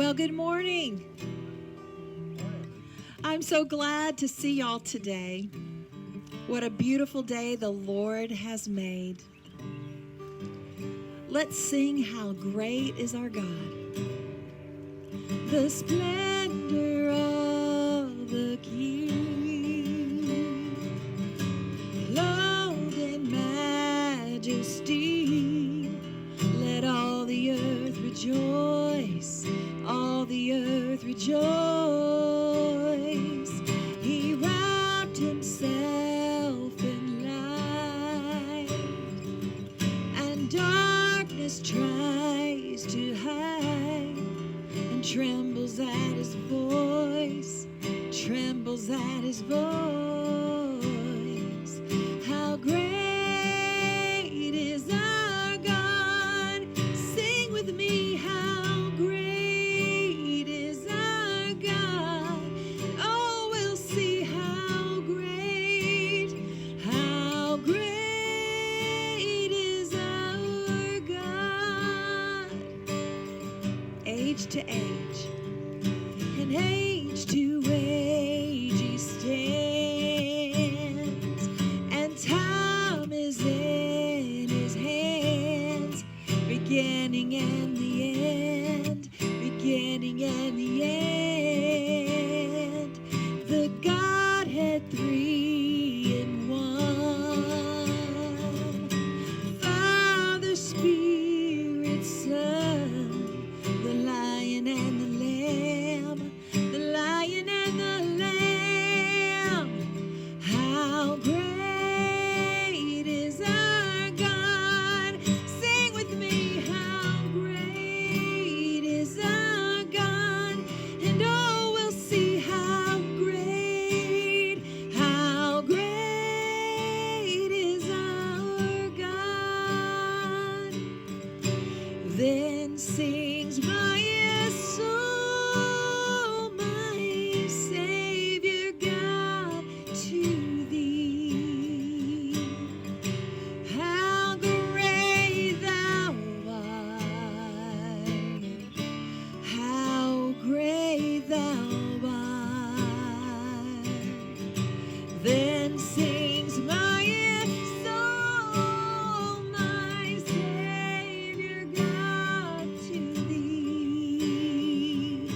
Well, good morning. I'm so glad to see y'all today. What a beautiful day the Lord has made. Let's sing How Great is Our God. The splendor of the King, clothed in majesty. Let all the earth rejoice, all the earth rejoice. He wrapped himself in light, and darkness tries to hide, and trembles at his voice, trembles at his voice. How great is our God. Sing with me, how great is our God. Oh, we'll see how great is our God. Age to age, and age to age he stands, and time is in his hands, beginning and the end, beginning and the end. The Godhead three in one, Father, Spirit, Son, the Lion and the Lamb, the Lion and the Lamb. How great is our God. Sing with me, how great is our God. And oh, we'll see how great is our God. Then sings my soul, my Savior God, to thee. How great thou art, how great thou art. Then sings my soul, my Savior God, to thee.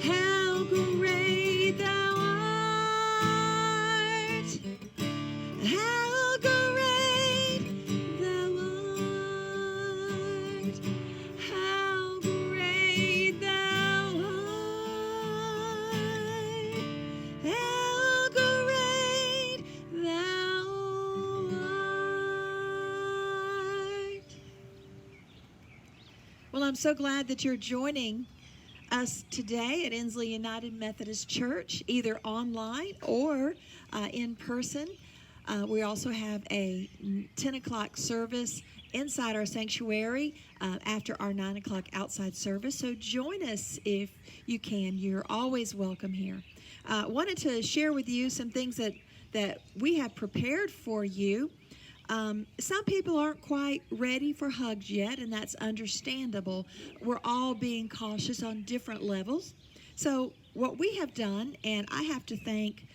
How great thou art, how great thou art, how great thou art, how great thou art. Well, I'm so glad that you're joining us today at Inslee United Methodist Church, either online or in person. We also have a 10 o'clock service inside our sanctuary after our 9 o'clock outside service. So join us if you can. You're always welcome here. Wanted to share with you some things that we have prepared for you. Some people aren't quite ready for hugs yet, and that's understandable. We're all being cautious on different levels. So what we have done, and I have to thank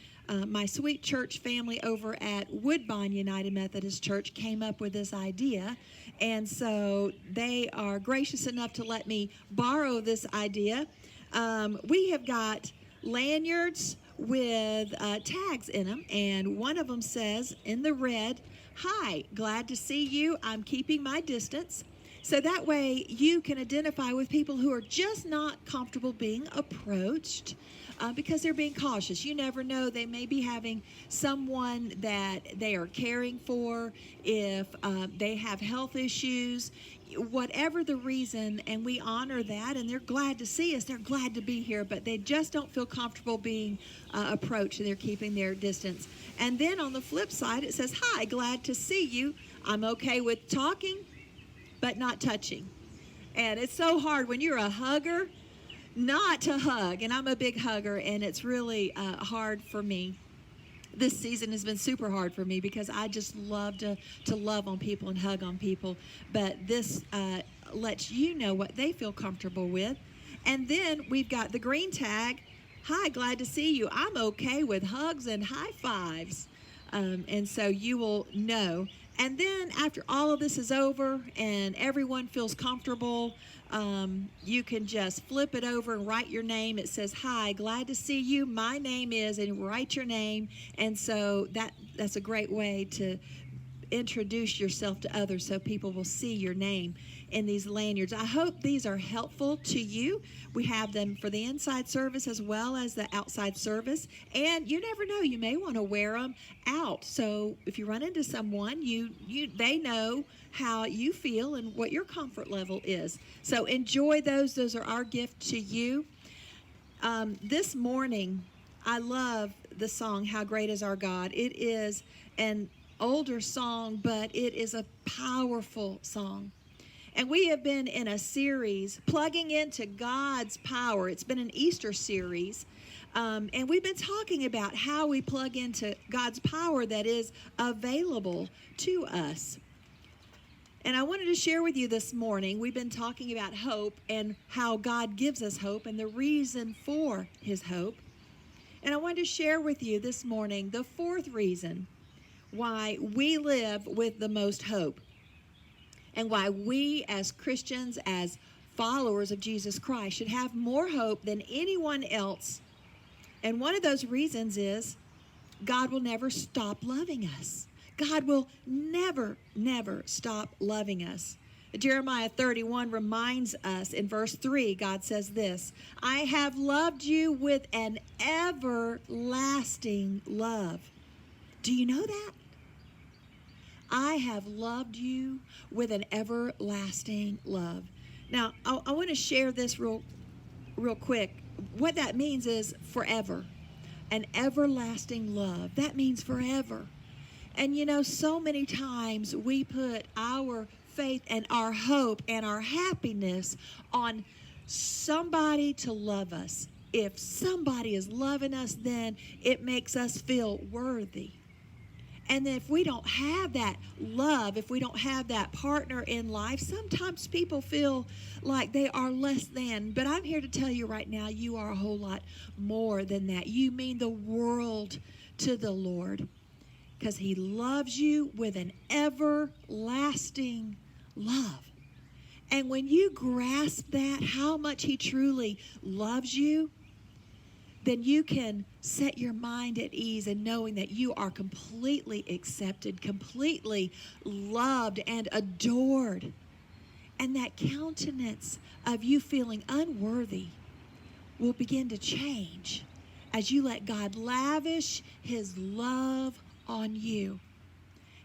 my sweet church family over at Woodbine United Methodist Church came up with this idea. And so they are gracious enough to let me borrow this idea. We have got lanyards with tags in them, and one of them says in the red, "Hi, glad to see you. I'm keeping my distance." So that way you can identify with people who are just not comfortable being approached because they're being cautious. You never know. They may be having someone that they are caring for, if they have health issues, whatever the reason, and we honor that, and they're glad to see us. They're glad to be here, but they just don't feel comfortable being approached, and they're keeping their distance. And then on the flip side, it says, "Hi, glad to see you. I'm okay with talking, but not touching." And it's so hard when you're a hugger not to hug, and I'm a big hugger, and it's really hard for me. This season has been super hard for me because I just love to love on people and hug on people, but this lets you know what they feel comfortable with. And then we've got the green tag. Hi, glad to see you. I'm okay with hugs and high fives. And so you will know. And then after all of this is over and everyone feels comfortable, you can just flip it over and write your name. It says, hi, glad to see you. My name is, and write your name. And so that's a great way to introduce yourself to others so people will see your name in these lanyards. I hope these are helpful to you. We have them for the inside service as well as the outside service, and you never know, you may want to wear them out. So if you run into someone, they know how you feel and what your comfort level is. So enjoy those. Those are our gift to you. This morning, I love the song, How Great Is Our God. It is an older song, but it is a powerful song. And we have been in a series plugging into God's power. It's been an Easter series. And we've been talking about how we plug into God's power that is available to us. And I wanted to share with you this morning, we've been talking about hope and how God gives us hope and the reason for his hope. And I wanted to share with you this morning the fourth reason why we live with the most hope and why we as Christians, as followers of Jesus Christ, should have more hope than anyone else. And one of those reasons is God will never stop loving us. God will never, never stop loving us. Jeremiah 31 reminds us in verse 3, God says this, I have loved you with an everlasting love. Do you know that? I have loved you with an everlasting love. Now, I want to share this real quick. What that means is forever. An everlasting love. That means forever. And you know, so many times we put our faith and our hope and our happiness on somebody to love us. If somebody is loving us, then it makes us feel worthy. And if we don't have that love, if we don't have that partner in life, sometimes people feel like they are less than. But I'm here to tell you right now, you are a whole lot more than that. You mean the world to the Lord because he loves you with an everlasting love. And when you grasp that, how much he truly loves you, then you can set your mind at ease in knowing that you are completely accepted, completely loved and adored. And that countenance of you feeling unworthy will begin to change as you let God lavish his love on you.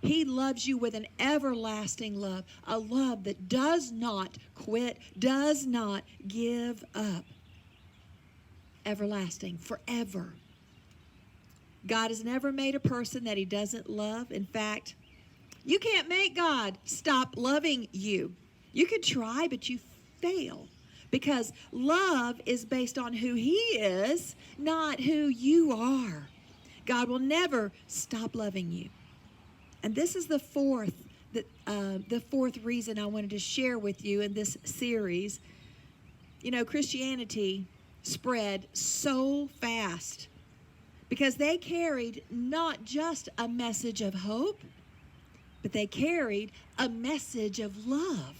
He loves you with an everlasting love, a love that does not quit, does not give up. Everlasting, forever. God has never made a person that he doesn't love. In fact, you can't make God stop loving you. You can try, but you fail because love is based on who he is, not who you are. God will never stop loving you. And this is the fourth reason I wanted to share with you in this series. You know, Christianity spread so fast because they carried not just a message of hope, but they carried a message of love.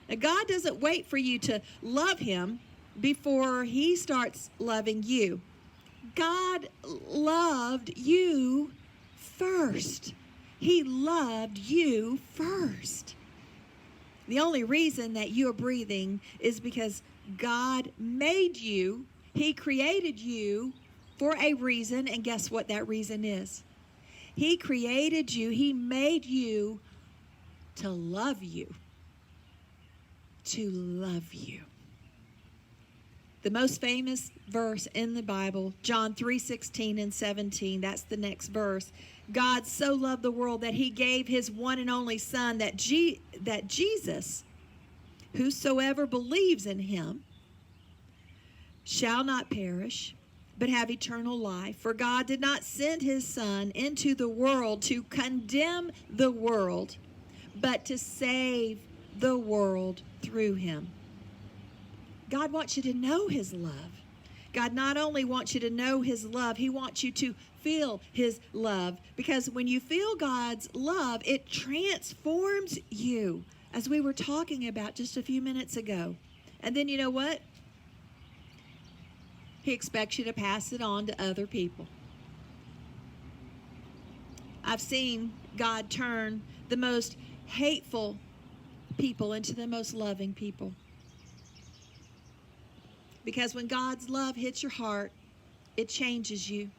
Now, God doesn't wait for you to love him before he starts loving you. God loved you first. He loved you first. The only reason that you're breathing is because God made you. He created you for a reason, and guess what that reason is? He created you. He made you to love you. To love you. The most famous verse in the Bible, John 3:16 and 17, that's the next verse. God so loved the world that he gave his one and only Son, that Jesus, whosoever believes in him, shall not perish, but have eternal life. For God did not send his Son into the world to condemn the world, but to save the world through him. God wants you to know his love. God not only wants you to know his love, he wants you to feel his love. Because when you feel God's love, it transforms you, as we were talking about just a few minutes ago. And then you know what? He expects you to pass it on to other people. I've seen God turn the most hateful people into the most loving people. Because when God's love hits your heart, it changes you.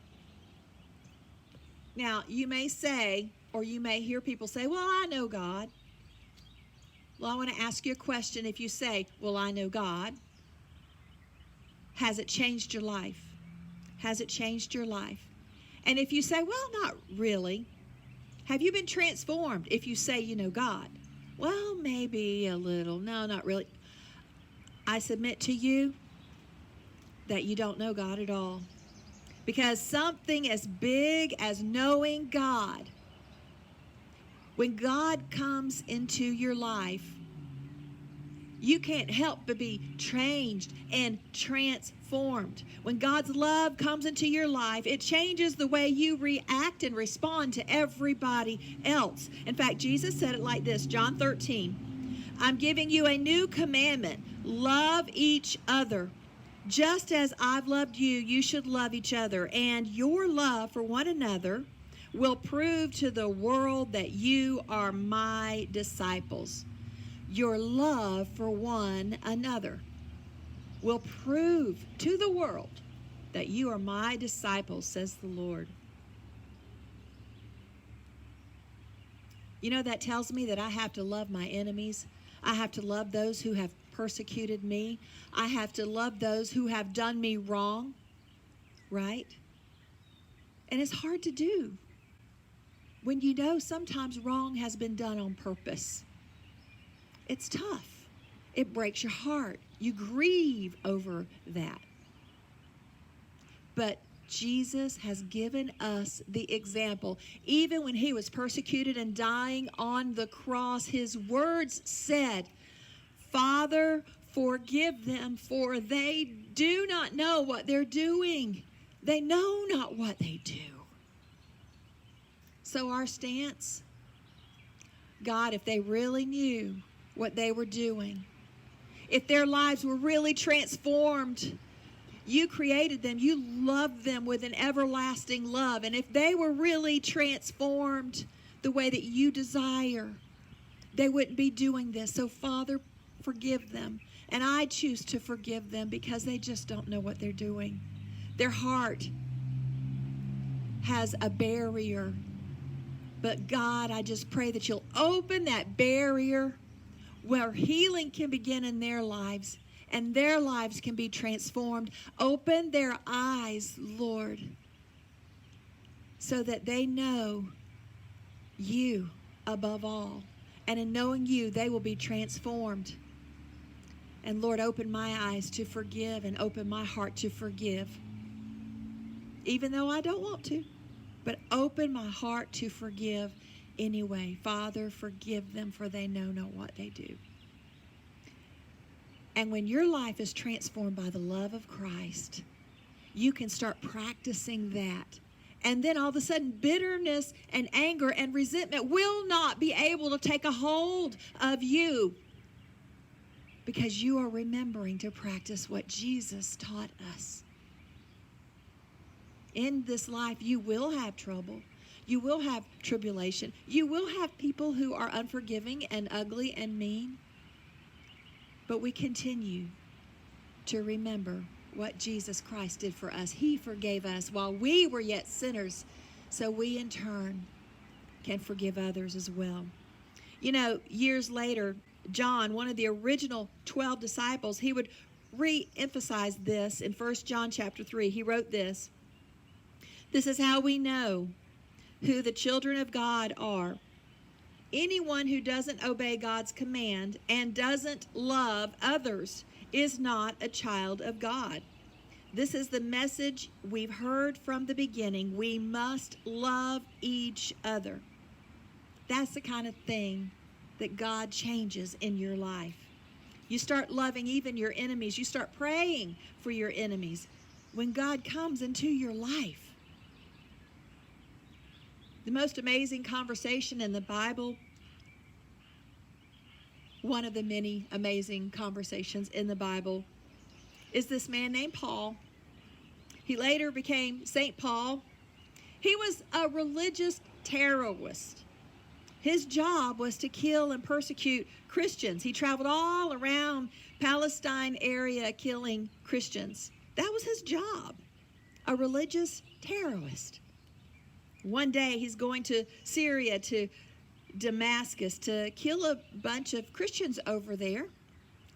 Now, you may say, or you may hear people say, well, I know God. Well, I want to ask you a question. If you say, well, I know God, has it changed your life? Has it changed your life? And if you say, well, not really, have you been transformed if you say you know God? Well, maybe a little. No, not really. I submit to you that you don't know God at all. Because something as big as knowing God, when God comes into your life, you can't help but be changed and transformed. When God's love comes into your life, it changes the way you react and respond to everybody else. In fact, Jesus said it like this, John 13, I'm giving you a new commandment. Love each other. Just as I've loved you, you should love each other. And your love for one another will prove to the world that you are my disciples. Your love for one another will prove to the world that you are my disciples, says the Lord. You know, that tells me that I have to love my enemies. I have to love those who have persecuted me. I have to love those who have done me wrong, right? And it's hard to do when you know sometimes wrong has been done on purpose. It's tough. It breaks your heart. You grieve over that. But Jesus has given us the example. Even when he was persecuted and dying on the cross, his words said, Father, forgive them, for they do not know what they're doing. They know not what they do. So our stance, God, if they really knew what they were doing, if their lives were really transformed, you created them, you loved them with an everlasting love. And if they were really transformed the way that you desire, they wouldn't be doing this. So Father, forgive them. And I choose to forgive them because they just don't know what they're doing. Their heart has a barrier. But God, I just pray that you'll open that barrier where healing can begin in their lives and their lives can be transformed. Open their eyes, Lord, so that they know you above all. And in knowing you, they will be transformed. And Lord, open my eyes to forgive and open my heart to forgive. Even though I don't want to, but open my heart to forgive anyway. Father, forgive them, for they know not what they do. And when your life is transformed by the love of Christ, you can start practicing that. And then all of a sudden, bitterness and anger and resentment will not be able to take a hold of you, because you are remembering to practice what Jesus taught us. In this life, you will have trouble. You will have tribulation. You will have people who are unforgiving and ugly and mean. But we continue to remember what Jesus Christ did for us. He forgave us while we were yet sinners, so we in turn can forgive others as well. You know, years later, John, one of the original 12 disciples, he would re-emphasize this in 1 John chapter 3. He wrote this. This is how we know who the children of God are. Anyone who doesn't obey God's command and doesn't love others is not a child of God. This is the message we've heard from the beginning. We must love each other. That's the kind of thing that God changes in your life. You start loving even your enemies. You start praying for your enemies when God comes into your life. The most amazing conversation in the Bible, one of the many amazing conversations in the Bible, is this man named Paul. He later became St. Paul. He was a religious terrorist. His job was to kill and persecute Christians. He traveled all around Palestine area killing Christians. That was his job, a religious terrorist. One day he's going to Syria, to Damascus, to kill a bunch of Christians over there.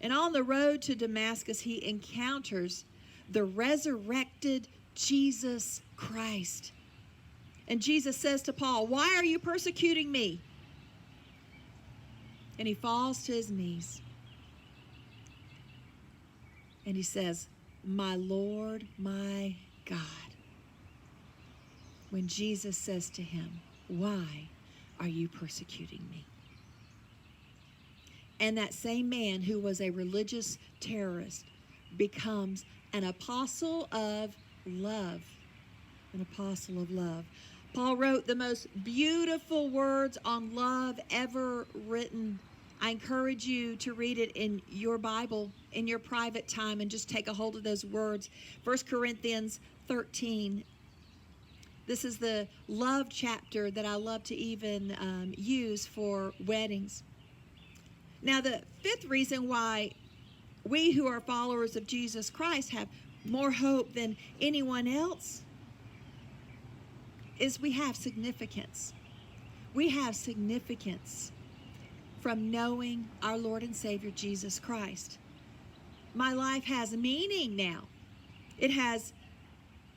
And on the road to Damascus, he encounters the resurrected Jesus Christ. And Jesus says to Paul, "Why are you persecuting me?" And he falls to his knees. And he says, "My Lord, my God." When Jesus says to him, "Why are you persecuting me?" And that same man who was a religious terrorist becomes an apostle of love. An apostle of love. Paul wrote the most beautiful words on love ever written. I encourage you to read it in your Bible, in your private time, and just take a hold of those words. 1 Corinthians 13. This is the love chapter that I love to even use for weddings. Now, the fifth reason why we who are followers of Jesus Christ have more hope than anyone else is we have significance. We have significance from knowing our Lord and Savior Jesus Christ. My life has meaning now. It has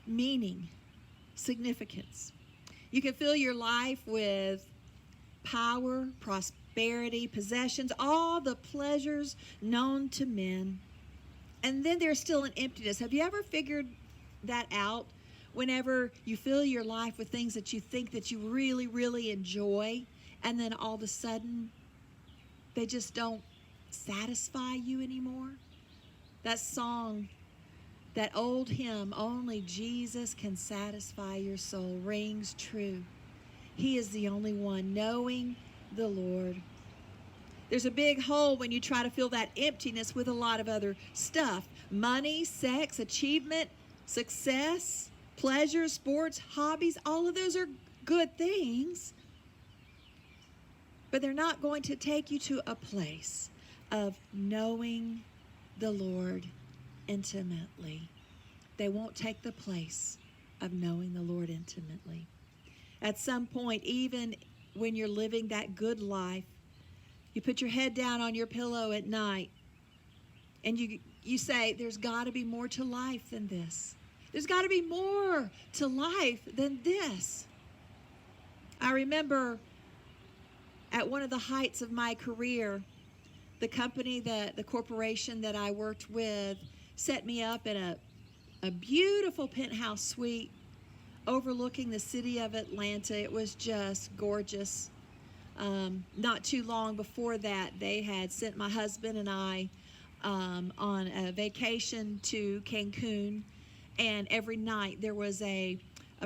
meaning, significance. You can fill your life with power, prosperity, possessions, all the pleasures known to men. And then there's still an emptiness. Have you ever figured that out? Whenever you fill your life with things that you think that you really, really enjoy, and then all of a sudden, they just don't satisfy you anymore. That song, that old hymn, "Only Jesus Can Satisfy Your Soul," rings true. He is the only one, knowing the Lord. There's a big hole when you try to fill that emptiness with a lot of other stuff. Money, sex, achievement, success, pleasure, sports, hobbies, all of those are good things. But they're not going to take you to a place of knowing the Lord intimately. They won't take the place of knowing the Lord intimately. At some point, even when you're living that good life, you put your head down on your pillow at night and you say, "There's got to be more to life than this. There's got to be more to life than this." I remember at one of the heights of my career, the corporation that I worked with set me up in a beautiful penthouse suite overlooking the city of Atlanta. It was just gorgeous. Not too long before that, they had sent my husband and I on a vacation to Cancun, and every night there was a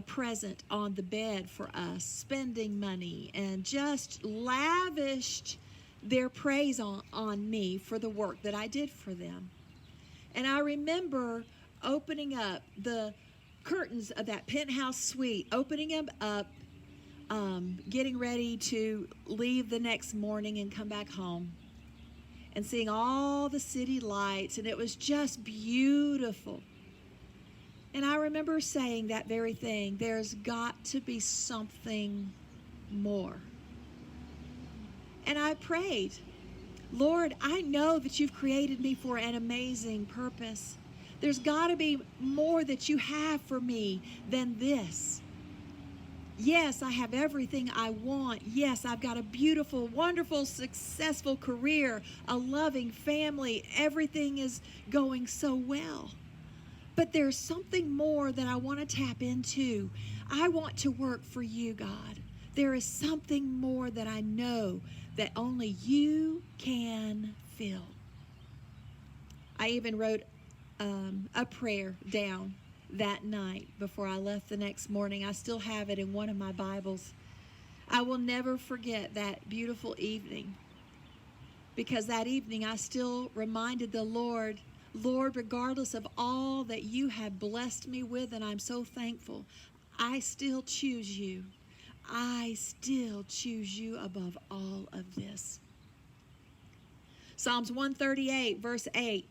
present on the bed for us, spending money, and just lavished their praise on me for the work that I did for them. And I remember opening up the curtains of that penthouse suite, opening them up, getting ready to leave the next morning and come back home, and seeing all the city lights, and it was just beautiful. And I remember saying that very thing, there's got to be something more. And I prayed, "Lord, I know that you've created me for an amazing purpose. There's got to be more that you have for me than this. Yes, I have everything I want. Yes, I've got a beautiful, wonderful, successful career, a loving family. Everything is going so well. But there's something more that I want to tap into. I want to work for you, God. There is something more that I know that only you can fill." I even wrote a prayer down that night before I left the next morning. I still have it in one of my Bibles. I will never forget that beautiful evening, because that evening I still reminded the Lord, Lord, regardless of all that you have blessed me with, and I'm so thankful, I still choose you. I still choose you above all of this. Psalms 138, verse 8,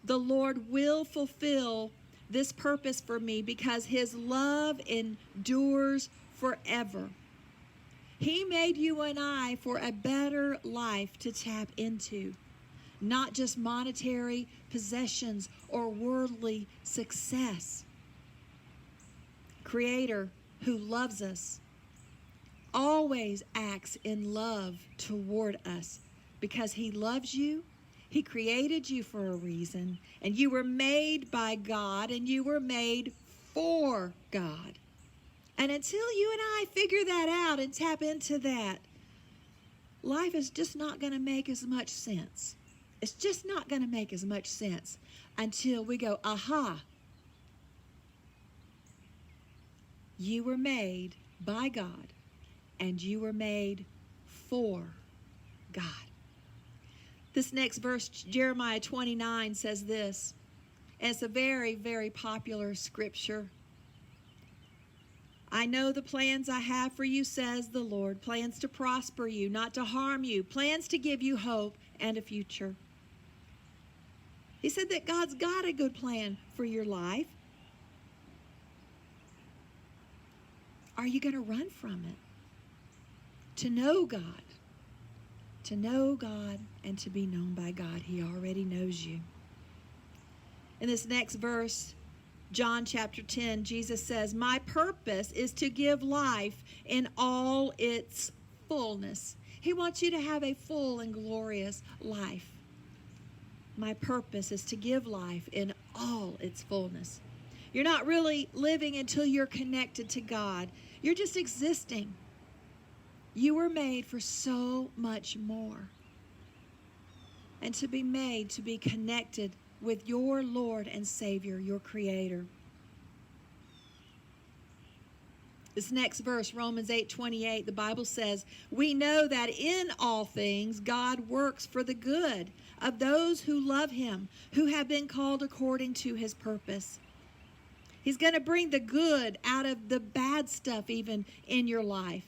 the Lord will fulfill this purpose for me because his love endures forever. He made you and I for a better life to tap into, not just monetary possessions or worldly success. Creator who loves us always acts in love toward us because he loves you. He created you for a reason, and you were made by God, and you were made for God. And until you and I figure that out and tap into that, life is just not going to make as much sense. It's just not going to make as much sense until we go, aha, you were made by God, and you were made for God. This next verse, Jeremiah 29, says this, and it's a very, very popular scripture. I know the plans I have for you, says the Lord, plans to prosper you, not to harm you, plans to give you hope and a future. He said that God's got a good plan for your life. Are you going to run from it? To know God and to be known by God. He already knows you. In this next verse, John chapter 10, Jesus says, my purpose is to give life in all its fullness. He wants you to have a full and glorious life. My purpose is to give life in all its fullness. You're not really living until you're connected to God. You're just existing. You were made for so much more. And to be made to be connected with your Lord and Savior, your Creator. This next verse, Romans 8:28, the Bible says, we know that in all things God works for the good of those who love him, who have been called according to his purpose. He's going to bring the good out of the bad stuff even in your life.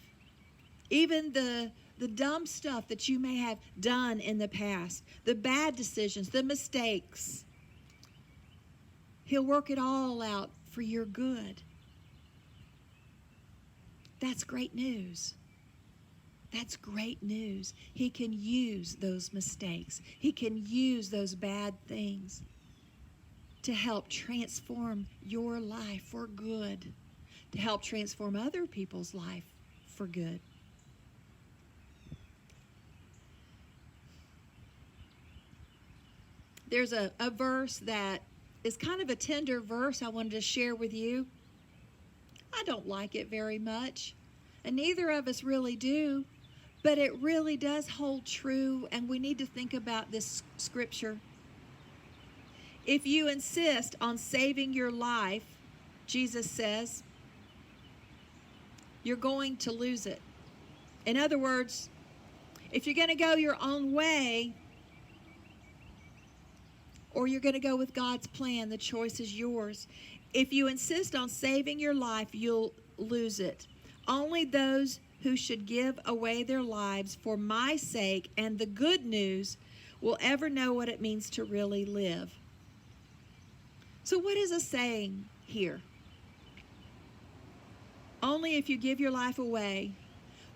Even the dumb stuff that you may have done in the past, the bad decisions, the mistakes. He'll work it all out for your good. That's great news. That's great news. He can use those mistakes. He can use those bad things to help transform your life for good, to help transform other people's life for good. There's a verse that is kind of a tender verse I wanted to share with you. I don't like it very much, and neither of us really do, but it really does hold true, and we need to think about this scripture. If you insist on saving your life, Jesus says, you're going to lose it. In other words, if you're going to go your own way, or you're going to go with God's plan, the choice is yours. If you insist on saving your life, you'll lose it. Only those who should give away their lives for my sake and the good news will ever know what it means to really live. So what is it saying here? Only if you give your life away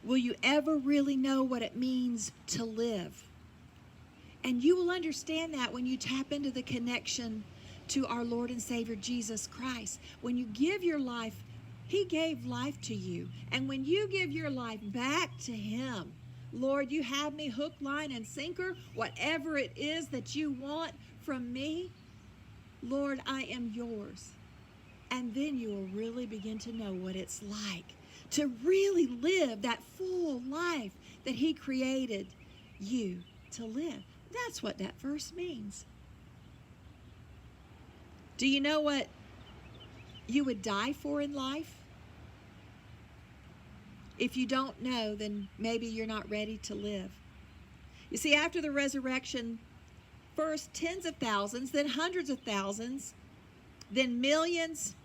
will you ever really know what it means to live. And you will understand that when you tap into the connection to our Lord and Savior, Jesus Christ. When you give your life, he gave life to you. And when you give your life back to him, Lord, you have me hook, line, and sinker. Whatever it is that you want from me, Lord, I am yours. And then you will really begin to know what it's like to really live that full life that he created you to live. That's what that verse means. Do you know what you would die for in life? If you don't know, then maybe you're not ready to live. You see, after the resurrection, first tens of thousands, then hundreds of thousands, then millions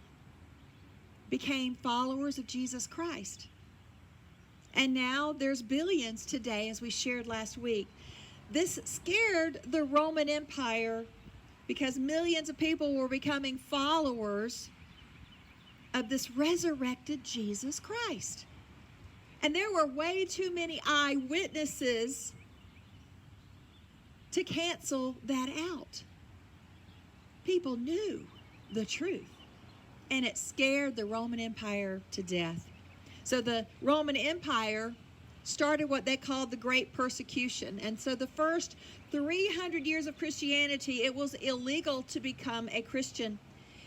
became followers of Jesus Christ. And now there's billions today, as we shared last week. This scared the Roman Empire because millions of people were becoming followers of this resurrected Jesus Christ. And there were way too many eyewitnesses to cancel that out. People knew the truth, and it scared the Roman Empire to death. So the Roman Empire started what they called the Great Persecution. And so the first 300 years of Christianity, it was illegal to become a Christian.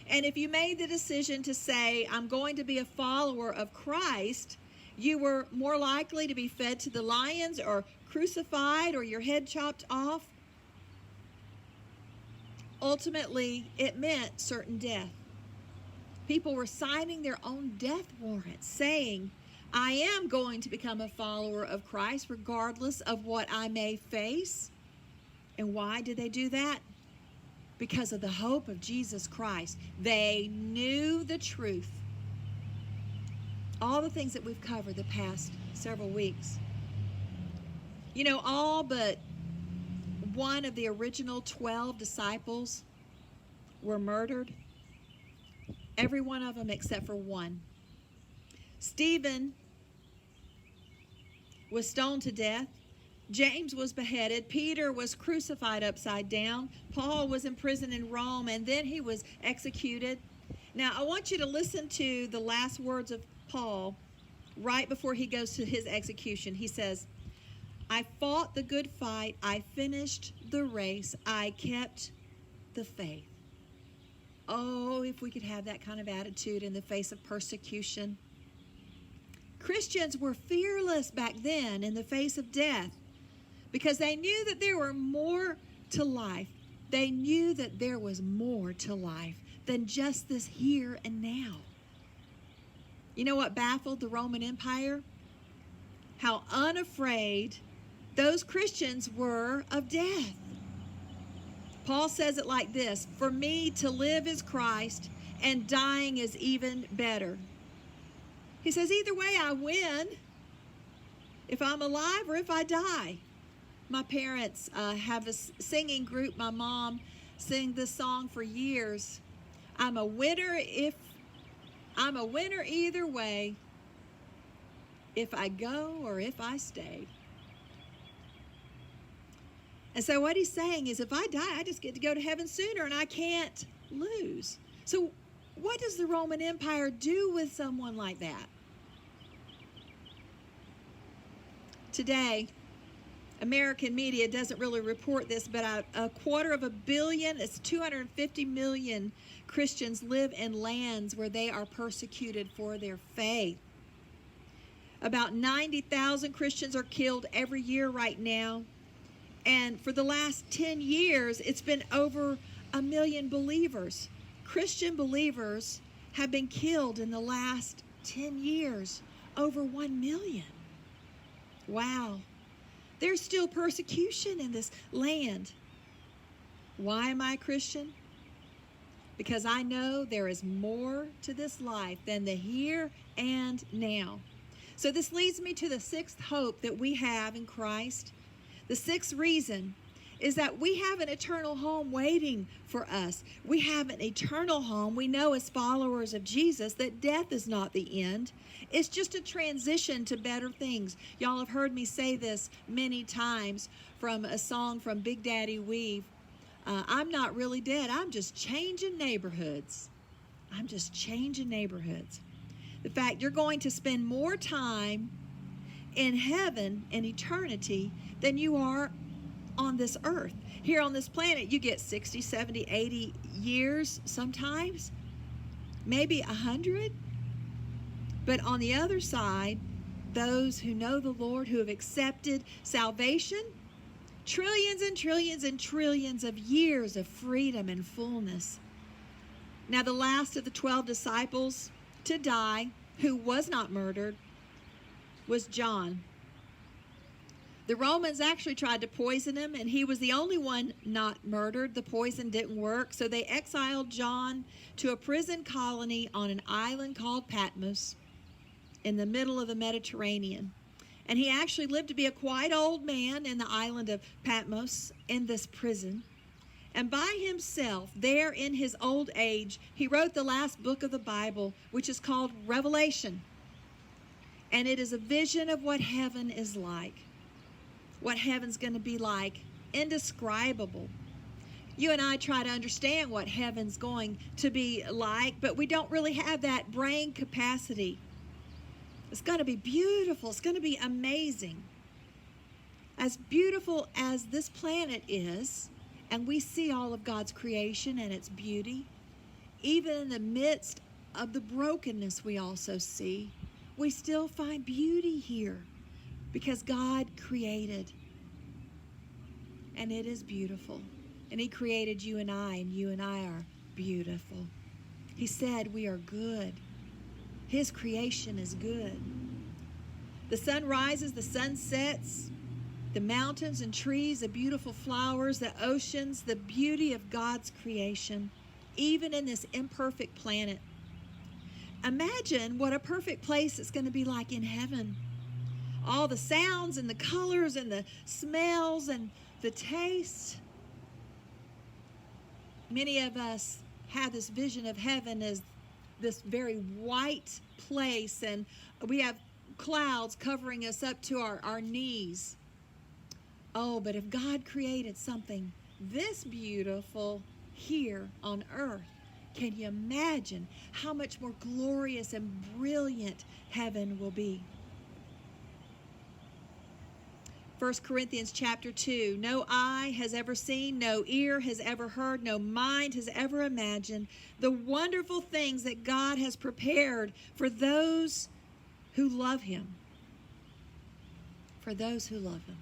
And if you made the decision to say, I'm going to be a follower of Christ, you were more likely to be fed to the lions or crucified or your head chopped off. Ultimately, it meant certain death. People were signing their own death warrants saying, I am going to become a follower of Christ regardless of what I may face. And why did they do that? Because of the hope of Jesus Christ. They knew the truth. All the things that we've covered the past several weeks. You know, all but one of the original 12 disciples were murdered. Every one of them except for one. Stephen was stoned to death. James was beheaded. Peter was crucified upside down. Paul was imprisoned in Rome, and then he was executed. Now, I want you to listen to the last words of Paul right before he goes to his execution. He says, I fought the good fight. I finished the race. I kept the faith. Oh, if we could have that kind of attitude in the face of persecution. Christians were fearless back then in the face of death because they knew that there were more to life. They knew that there was more to life than just this here and now. You know what baffled the Roman Empire? How unafraid those Christians were of death. Paul says it like this, for me to live is Christ and dying is even better. He says, either way I win, if I'm alive or if I die. My parents have a singing group. My mom sang this song for years. I'm a winner either way, if I go or if I stay. And so what he's saying is if I die, I just get to go to heaven sooner and I can't lose. So what does the Roman Empire do with someone like that? Today, American media doesn't really report this, but a 250 million, it's 250 million Christians live in lands where they are persecuted for their faith. About 90,000 Christians are killed every year right now. And for the last 10 years, it's been over 1 million believers. Christian believers have been killed in the last 10 years, over 1 million. Wow. There's still persecution in this land. Why am I a Christian? Because I know there is more to this life than the here and now. So this leads me to the sixth hope that we have in Christ. The sixth reason is that we have an eternal home waiting for us. We have an eternal home. We know as followers of Jesus that death is not the end. It's just a transition to better things. Y'all have heard me say this many times from a song from Big Daddy Weave. I'm not really dead. I'm just changing neighborhoods. I'm just changing neighborhoods. The fact you're going to spend more time in heaven in eternity than you are on this earth. Here on this planet, you get 60, 70, 80 years sometimes, maybe 100. But on the other side, those who know the Lord, who have accepted salvation, trillions and trillions and trillions of years of freedom and fullness. Now the last of the 12 disciples to die, who was not murdered, was John. The Romans actually tried to poison him, and he was the only one not murdered. The poison didn't work, so they exiled John to a prison colony on an island called Patmos in the middle of the Mediterranean. And he actually lived to be a quite old man in the island of Patmos in this prison. And by himself, there in his old age, he wrote the last book of the Bible, which is called Revelation. And it is a vision of what heaven is like, what heaven's going to be like, indescribable. You and I try to understand what heaven's going to be like, but we don't really have that brain capacity. It's going to be beautiful. It's going to be amazing. As beautiful as this planet is, and we see all of God's creation and its beauty, even in the midst of the brokenness we also see, we still find beauty here because God created. And it is beautiful. And he created you and I are beautiful. He said we are good. His creation is good. The sun rises, the sun sets, the mountains and trees, the beautiful flowers, the oceans, the beauty of God's creation, even in this imperfect planet. Imagine what a perfect place it's going to be like in heaven. All the sounds and the colors and the smells and the taste. Many of us have this vision of heaven as this very white place, and we have clouds covering us up to our knees. Oh, but if God created something this beautiful here on earth, can you imagine how much more glorious and brilliant heaven will be? 1 Corinthians chapter 2, no eye has ever seen, no ear has ever heard, no mind has ever imagined the wonderful things that God has prepared for those who love him. For those who love him.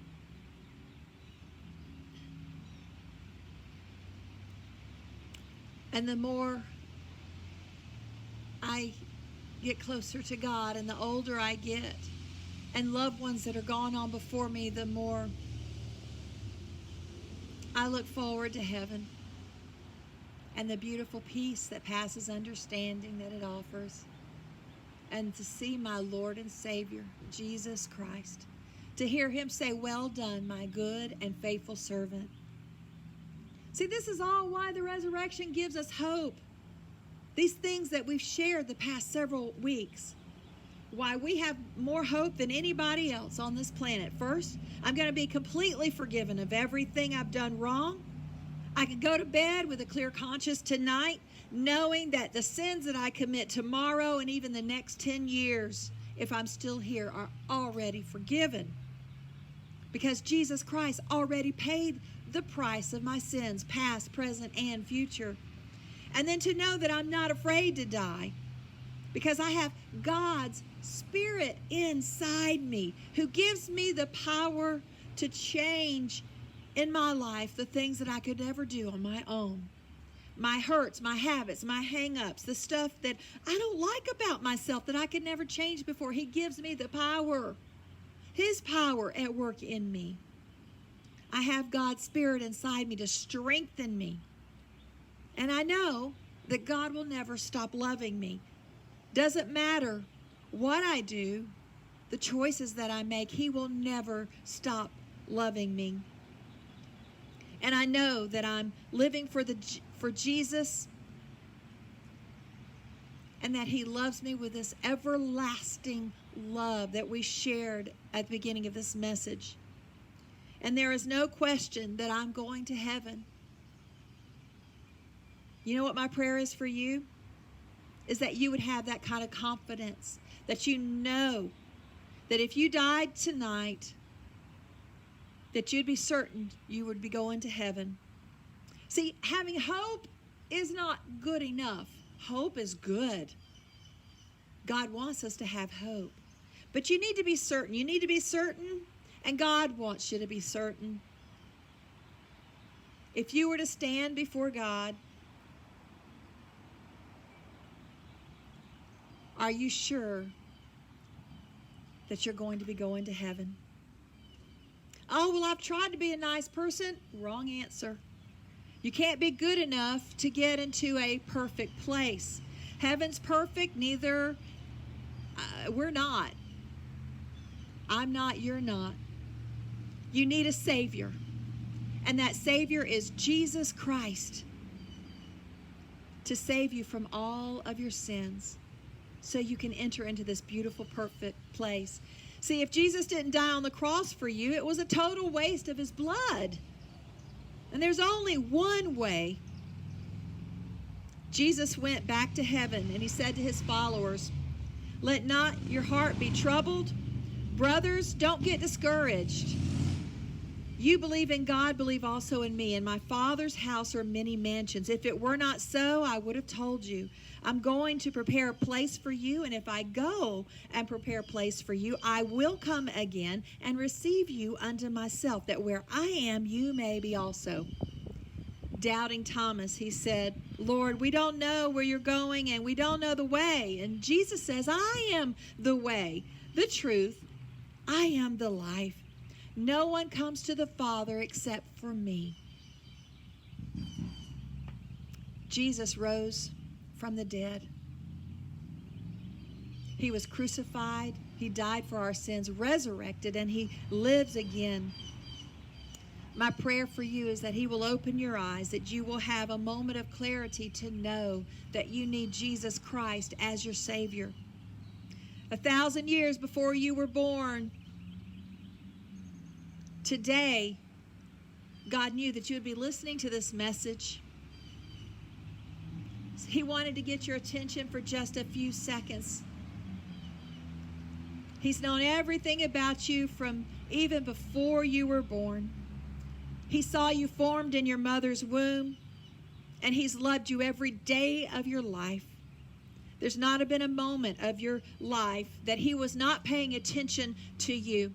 And the more I get closer to God and the older I get, and loved ones that are gone on before me, the more I look forward to heaven and the beautiful peace that passes understanding that it offers, and to see my Lord and Savior, Jesus Christ, to hear him say, well done, my good and faithful servant. See, this is all why the resurrection gives us hope. These things that we've shared the past several weeks, why we have more hope than anybody else on this planet. First, I'm going to be completely forgiven of everything I've done wrong. I can go to bed with a clear conscience tonight, knowing that the sins that I commit tomorrow and even the next 10 years, if I'm still here, are already forgiven. Because Jesus Christ already paid the price of my sins, past, present, and future. And then to know that I'm not afraid to die, because I have God's Spirit inside me who gives me the power to change in my life the things that I could never do on my own. My hurts, my habits, my hang-ups, the stuff that I don't like about myself that I could never change before. He gives me the power, his power at work in me. I have God's Spirit inside me to strengthen me. And I know that God will never stop loving me. Doesn't matter what I do, the choices that I make, he will never stop loving me. And I know that I'm living for Jesus, and that he loves me with this everlasting love that we shared at the beginning of this message. And there is no question that I'm going to heaven. You know what my prayer is for you? Is that you would have that kind of confidence, that you know that if you died tonight, that you'd be certain you would be going to heaven. See, having hope is not good enough. Hope is good. God wants us to have hope. But you need to be certain. You need to be certain, and God wants you to be certain. If you were to stand before God, Are you sure that you're going to be going to heaven? Oh, well, I've tried to be a nice person. Wrong answer. You can't be good enough to get into a perfect place. Heaven's perfect, neither we're not. I'm not, you're not. You need a Savior. And that Savior is Jesus Christ to save you from all of your sins so you can enter into this beautiful, perfect place. See, if Jesus didn't die on the cross for you, it was a total waste of his blood. And there's only one way. Jesus went back to heaven and he said to his followers, "Let not your heart be troubled. Brothers, don't get discouraged. You believe in God, believe also in me. In my Father's house are many mansions. If it were not so, I would have told you. I'm going to prepare a place for you, and if I go and prepare a place for you, I will come again and receive you unto myself, that where I am, you may be also." Doubting Thomas, he said, "Lord, we don't know where you're going, and we don't know the way." And Jesus says, "I am the way, the truth, I am the life. No one comes to the Father except for me." Jesus rose from the dead. He was crucified. He died for our sins, resurrected, and he lives again. My prayer for you is that he will open your eyes, that you will have a moment of clarity to know that you need Jesus Christ as your Savior. 1,000 years before you were born, today, God knew that you would be listening to this message. He wanted to get your attention for just a few seconds. He's known everything about you from even before you were born. He saw you formed in your mother's womb, and he's loved you every day of your life. There's not been a moment of your life that he was not paying attention to you.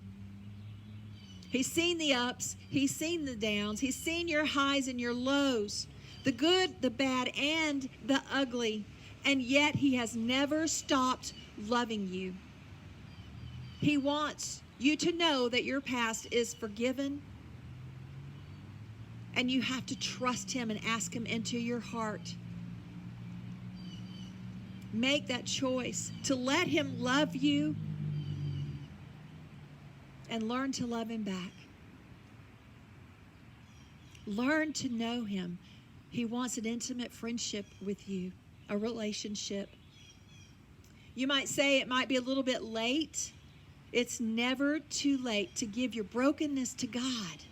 He's seen the ups, he's seen the downs, he's seen your highs and your lows, the good, the bad, and the ugly, and yet he has never stopped loving you. He wants you to know that your past is forgiven, and you have to trust him and ask him into your heart. Make that choice to let him love you and learn to love him back. Learn to know him. He wants an intimate friendship with you, a relationship. You might say it might be a little bit late. It's never too late to give your brokenness to God.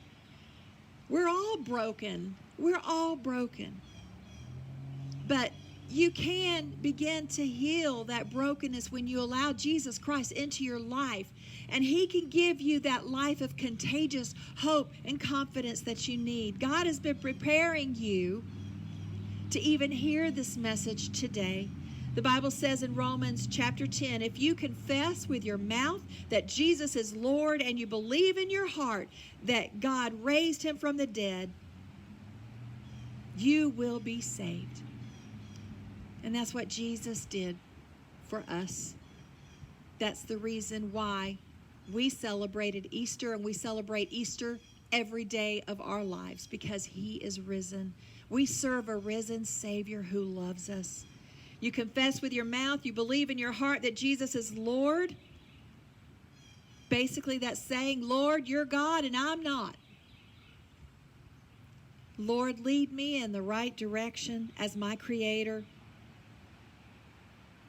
We're all broken. We're all broken. But you can begin to heal that brokenness when you allow Jesus Christ into your life. And he can give you that life of contagious hope and confidence that you need. God has been preparing you to even hear this message today. The Bible says in Romans chapter 10, if you confess with your mouth that Jesus is Lord and you believe in your heart that God raised him from the dead, you will be saved. And that's what Jesus did for us. That's the reason why we celebrated Easter, and we celebrate Easter every day of our lives, because he is risen. We serve a risen Savior who loves us. You confess with your mouth, you believe in your heart that Jesus is Lord. Basically, that's saying, Lord, you're God and I'm not. Lord, lead me in the right direction as my Creator.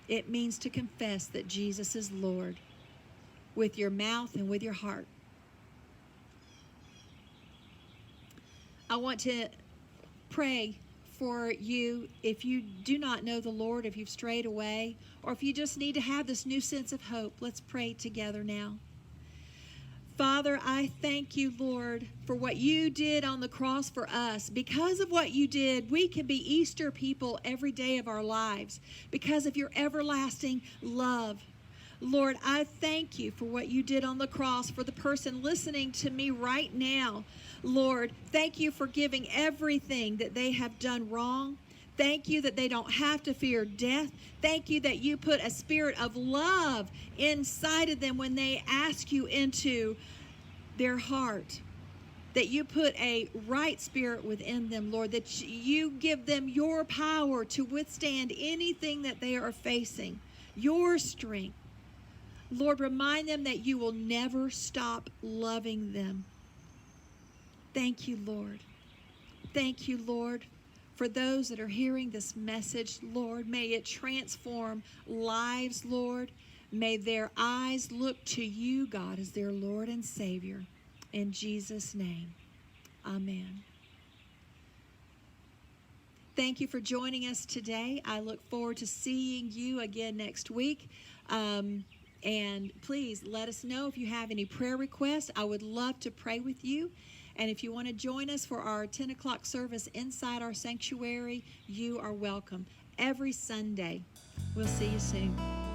It means to confess that Jesus is Lord with your mouth and with your heart. I want to pray for you if you do not know the Lord, if you've strayed away, or if you just need to have this new sense of hope. Let's pray together now. Father, I thank you, Lord, for what you did on the cross for us. Because of what you did, we can be Easter people every day of our lives because of your everlasting love. Lord, I thank you for what you did on the cross for the person listening to me right now. Lord, thank you for giving everything that they have done wrong. Thank you that they don't have to fear death. Thank you that you put a spirit of love inside of them when they ask you into their heart. That you put a right spirit within them, Lord. That you give them your power to withstand anything that they are facing. Your strength. Lord, remind them that you will never stop loving them. Thank you, Lord. Thank you, Lord, for those that are hearing this message, Lord. May it transform lives, Lord. May their eyes look to you, God, as their Lord and Savior. In Jesus' name, amen. Thank you for joining us today. I look forward to seeing you again next week. And please let us know if you have any prayer requests. I would love to pray with you. And if you want to join us for our 10 o'clock service inside our sanctuary, you are welcome every Sunday. We'll see you soon.